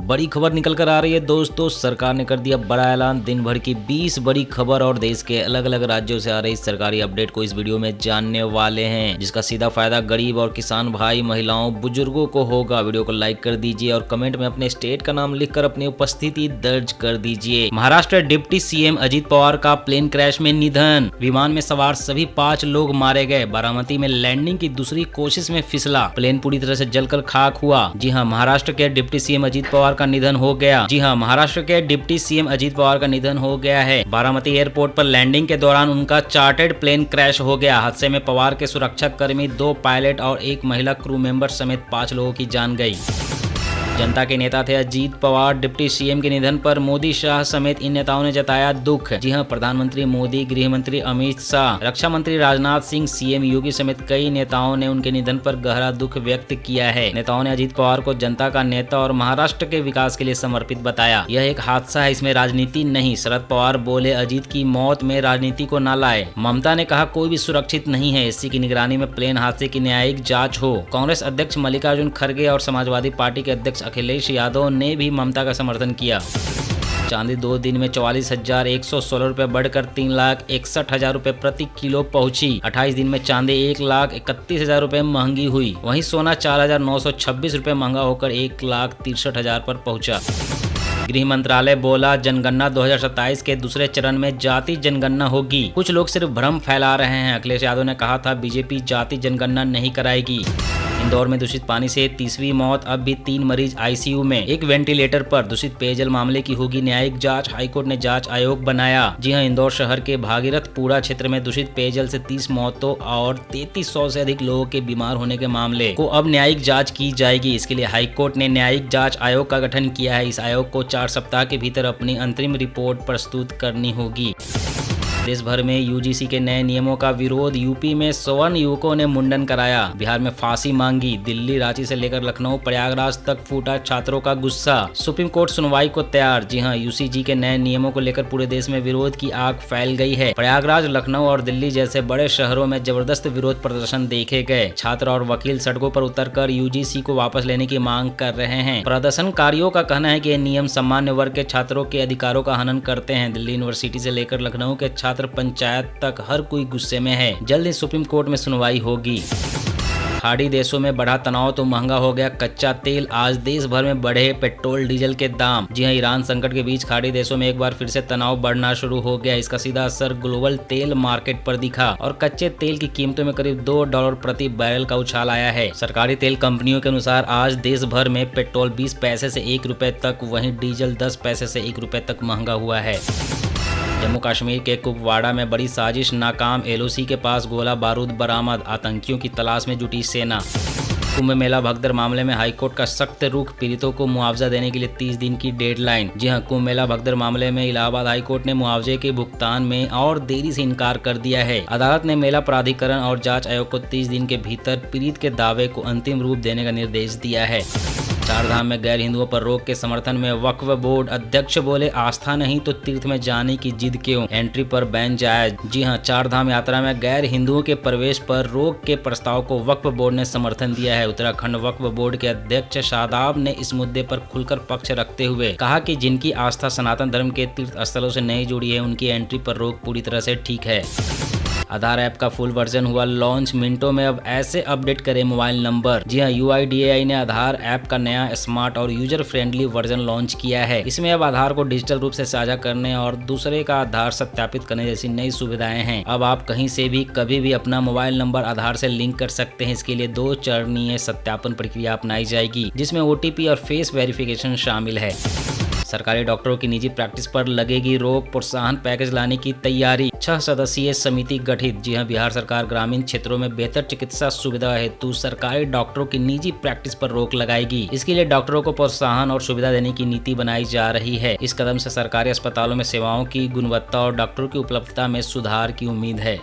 बड़ी खबर निकल कर आ रही है दोस्तों। सरकार ने कर दिया बड़ा ऐलान। दिन भर की 20 बड़ी खबर और देश के अलग अलग राज्यों से आ रही सरकारी अपडेट को इस वीडियो में जानने वाले हैं, जिसका सीधा फायदा गरीब और किसान भाई, महिलाओं, बुजुर्गों को होगा। वीडियो को लाइक कर दीजिए और कमेंट में अपने स्टेट का नाम लिखकर अपनी उपस्थिति दर्ज कर दीजिए। महाराष्ट्र डिप्टी सीएम अजित पवार का प्लेन क्रैश में निधन। विमान में सवार सभी 5 लोग मारे गए। बारामती में लैंडिंग की दूसरी कोशिश में फिसला। प्लेन पूरी तरह से जलकर खाक हुआ। जी हाँ, महाराष्ट्र के डिप्टी सीएम अजित पवार का निधन हो गया। जी हाँ, महाराष्ट्र के डिप्टी सीएम अजित पवार का निधन हो गया है। बारामती एयरपोर्ट पर लैंडिंग के दौरान उनका चार्टर्ड प्लेन क्रैश हो गया। हादसे में पवार के सुरक्षा कर्मी, 2 पायलट और 1 महिला क्रू मेंबर समेत 5 लोगों की जान गई। जनता के नेता थे अजीत पवार। डिप्टी सीएम के निधन पर मोदी, शाह समेत इन नेताओं ने जताया दुख। जी हां, प्रधानमंत्री मोदी, गृह मंत्री अमित शाह, रक्षा मंत्री राजनाथ सिंह, सीएम योगी समेत कई नेताओं ने उनके निधन पर गहरा दुख व्यक्त किया है। नेताओं ने अजीत पवार को जनता का नेता और महाराष्ट्र के विकास के लिए समर्पित बताया। यह एक हादसा है, इसमें राजनीति नहीं। शरद पवार बोले, अजीत की मौत में राजनीति को न लाए। ममता ने कहा, कोई भी सुरक्षित नहीं है। एससी की निगरानी में प्लेन हादसे की न्यायिक जांच हो। कांग्रेस अध्यक्ष मल्लिकार्जुन खड़गे और समाजवादी पार्टी के अध्यक्ष अखिलेश यादव ने भी ममता का समर्थन किया। चांदी 2 दिन में 44,116 रुपए बढ़कर 3,61,000 रुपए प्रति किलो पहुंची। 28 दिन में चांदी 1,31,000 रुपए महंगी हुई। वहीं सोना 4,926 रुपए महंगा होकर 1,63,000 पर पहुंचा। गृह मंत्रालय बोला, जनगणना 2027 के दूसरे चरण में जाति जनगणना होगी। कुछ लोग सिर्फ भ्रम फैला रहे हैं। अखिलेश यादव ने कहा था, बीजेपी जाति जनगणना नहीं कराएगी। इंदौर में दूषित पानी से 30वीं मौत, अब भी 3 मरीज आईसीयू में, 1 वेंटिलेटर पर। दूषित पेयजल मामले की होगी न्यायिक जांच। हाईकोर्ट ने जांच आयोग बनाया। जी हां, इंदौर शहर के भागीरथपुरा क्षेत्र में दूषित पेयजल से 30 मौतों और 3300 से अधिक लोगों के बीमार होने के मामले को अब न्यायिक जांच की जाएगी। इसके लिए हाईकोर्ट ने न्यायिक जांच आयोग का गठन किया है। इस आयोग को 4 सप्ताह के भीतर अपनी अंतरिम रिपोर्ट प्रस्तुत करनी होगी। देश भर में यूजीसी के नए नियमों का विरोध। यूपी में 51 युवकों ने मुंडन कराया। बिहार में फांसी मांगी। दिल्ली, रांची से लेकर लखनऊ, प्रयागराज तक फूटा छात्रों का गुस्सा। सुप्रीम कोर्ट सुनवाई को तैयार। जी हां, यूजीसी के नए नियमों को लेकर पूरे देश में विरोध की आग फैल गई है। प्रयागराज, लखनऊ और दिल्ली जैसे बड़े शहरों में जबरदस्त विरोध प्रदर्शन देखे गए। छात्र और वकील सड़कों पर उतरकर यूजीसी को वापस लेने की मांग कर रहे हैं। प्रदर्शनकारियों का कहना है कि ये नियम सामान्य वर्ग के छात्रों के अधिकारों का हनन करते हैं। दिल्ली यूनिवर्सिटी से लेकर लखनऊ के छात्र पंचायत तक हर कोई गुस्से में है। जल्द ही सुप्रीम कोर्ट में सुनवाई होगी। खाड़ी देशों में बढ़ा तनाव तो महंगा हो गया कच्चा तेल। आज देश भर में बढ़े पेट्रोल डीजल के दाम। जी हां, ईरान संकट के बीच खाड़ी देशों में एक बार फिर से तनाव बढ़ना शुरू हो गया। इसका सीधा असर ग्लोबल तेल मार्केट पर दिखा और कच्चे तेल की कीमतों में करीब $2 प्रति बैरल का उछाल आया है। सरकारी तेल कंपनियों के अनुसार आज देश भर में पेट्रोल 20 पैसे से 1 रुपए तक, वहीं डीजल 10 पैसे से 1 रुपए तक महंगा हुआ है। जम्मू कश्मीर के कुपवाड़ा में बड़ी साजिश नाकाम। एलओसी के पास गोला बारूद बरामद। आतंकियों की तलाश में जुटी सेना। कुंभ मेला भगदड़ मामले में हाईकोर्ट का सख्त रुख। पीड़ितों को मुआवजा देने के लिए 30 दिन की डेडलाइन। जी हां, कुंभ मेला भगदड़ मामले में इलाहाबाद हाईकोर्ट ने मुआवजे के भुगतान में और देरी से इनकार कर दिया है। अदालत ने मेला प्राधिकरण और जांच आयोग को 30 दिन के भीतर पीड़ित के दावे को अंतिम रूप देने का निर्देश दिया है। 4 धाम में गैर हिंदुओं पर रोक के समर्थन में वक्फ बोर्ड अध्यक्ष बोले, आस्था नहीं तो तीर्थ में जाने की जिद क्यों, एंट्री पर बैन जायज। जी हां, 4 धाम यात्रा में गैर हिंदुओं के प्रवेश पर रोक के प्रस्ताव को वक्फ बोर्ड ने समर्थन दिया है। उत्तराखंड वक्फ बोर्ड के अध्यक्ष शादाब ने इस मुद्दे पर खुलकर पक्ष रखते हुए कहा कि जिनकी आस्था सनातन धर्म के तीर्थ स्थलों से नहीं जुड़ी है, उनकी एंट्री पर रोक पूरी तरह से ठीक है। आधार ऐप का फुल वर्जन हुआ लॉन्च। मिनटों में अब ऐसे अपडेट करें मोबाइल नंबर। जी हां, UIDAI ने आधार ऐप का नया स्मार्ट और यूजर फ्रेंडली वर्जन लॉन्च किया है। इसमें अब आधार को डिजिटल रूप से साझा करने और दूसरे का आधार सत्यापित करने जैसी नई सुविधाएं हैं। अब आप कहीं से भी कभी भी अपना मोबाइल नंबर आधार से लिंक कर सकते हैं। इसके लिए 2 चरणीय सत्यापन प्रक्रिया अपनाई जाएगी, जिसमें OTP और फेस वेरिफिकेशन शामिल है। सरकारी डॉक्टरों की निजी प्रैक्टिस पर लगेगी रोक। प्रोत्साहन पैकेज लाने की तैयारी। 6 सदस्यीय समिति गठित। जी हां, बिहार सरकार ग्रामीण क्षेत्रों में बेहतर चिकित्सा सुविधा हेतु सरकारी डॉक्टरों की निजी प्रैक्टिस पर रोक लगाएगी। इसके लिए डॉक्टरों को प्रोत्साहन और सुविधा देने की नीति बनाई जा रही है। इस कदम से सरकारी अस्पतालों में सेवाओं की गुणवत्ता और डॉक्टरों की उपलब्धता में सुधार की उम्मीद है।